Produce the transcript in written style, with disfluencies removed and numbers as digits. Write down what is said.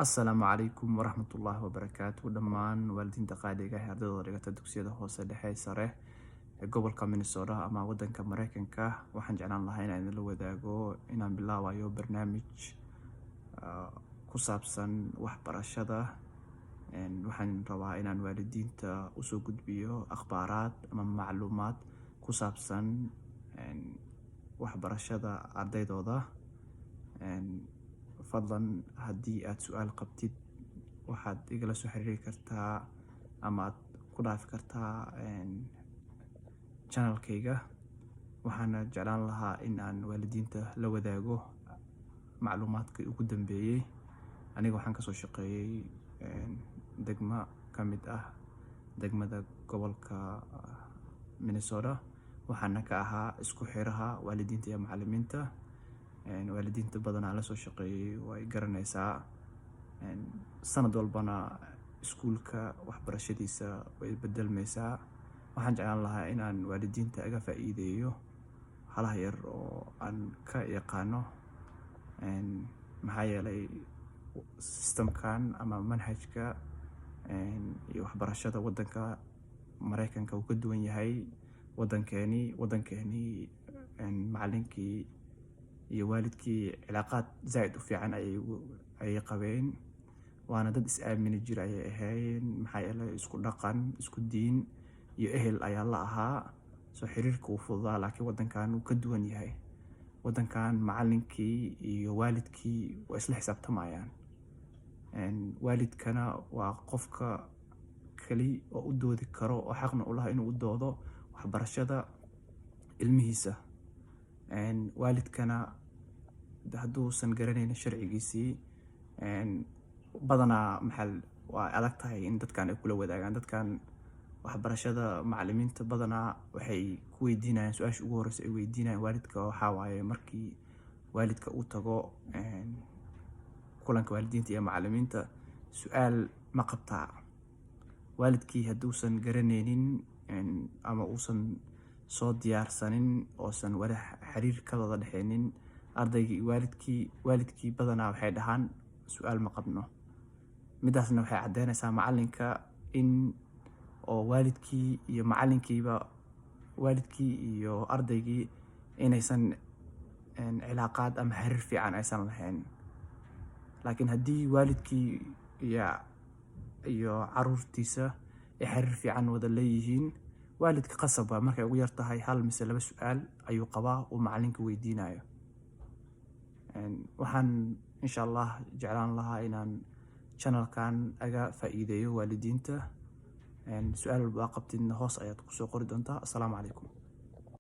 Asalaamu calaykum waraxmatullaahi wabarakaatu. Dhammaan waalidiinta qaaliga ah ee ardayda dhigata dugsiyada hoose dhexe sare ee gobolka Minnesota ama waddanka Mareykanka, waxaan jeclaan lahaa inaan idinla wadaago inaan bilaabayo barnaamij ku saabsan waxbarashada. Waxaan rabaa inaan waalidiinta usoo gudbiyo akhbaaraad ama macluumaad ku saabsan waxbarashada ardaydooda. Fadlan haddii aad su'aal qabtid waxaad igala soo xiriiri kartaa ama aad ku dhaafi kartaa channelkayga. Waxaana jeclaan lahaa in aan waalidiinta la wadaago macluumaadkii ugu dambeeyay. Aniga waxaan kasoo shaqeeyay degmo ka mid ah degmada gobolka Minnesota, waxaana ka ahaa isku xiraha waalidiinta iyo macallimiinta. Waalidiinta badanaa la soo shaqeeyay way garanaysaa. Sanad walbana iskuulka waxbarashadiisa way bedelmaysaa. Waxaan jeclaan lahaa in aan waalidiinta aga faa'iideeyo halaha yar oo aan ka yaqaano, maxaa yeelay systemkan ama manhajka iyo waxbarashada waddanka Mareykanka uu ka duwan yahay waddankeeni. Macallinkii iyo waalidkii cilaaqaad zaid u fiican ayay qabeen, waana dad is aamini jira ayay ahaayeen. maxaa yeelay isku dhaqan, isku diin iyo ehel ayaa la ahaa, soo xiriirka uu fududaa. laakiin waddankan uu ka duwan yahay. waddankan macallinkii iyo waalidkii waa isla xisaabtamayaan. waalidkana waa qofka kali oo u doodi karo oo xaqna u lahaa inuu u doodo waxbarashada ilmihiisa. waalidkana hadduusan garanaynin sharcigiisii, badanaa waa adag tahay in dadkan ay kula wadaagaan. dadkan waxbarashada macallimiinta badanaa waxay ku weydiinayaan su-aasha ugu horreysa ay weydiinayaan waalidka waxaa waaye markii waalidka uu tago kulanka waalidiinta iyo macallimiinta, su-aal ma qabtaa. waalidkii hadduusan garanaynin ama uusan soo diyaarsanin oosan wada xiriir ka wada dhexeynin ardaygii iyo waalidkii badanaa waxay dhahaan su-aal ma qabno. midaasna waxay caddeynaysaa macallinka in oo waalidkii iyo macallinkiiba waalidkii iyo ardaygii inaysan cilaaqaad ama xiriir fiican aysan lahayn. laakiin haddii waalidkii iyo caruurtiisa ay xiriir fiican wada leeyihiin, waalidka qasab waa markay ugu yar tahay 1 mise 2 su-aal ayuu qabaa uu macallinka weydiinayo. waxaan insha Allah jeclaan lahaa inaan channelkan aga faa'iideeyo waalidiinta. su-aal walba qabtidna hoos ayaad kusoo qori doontaa. Assalaamu calaykum.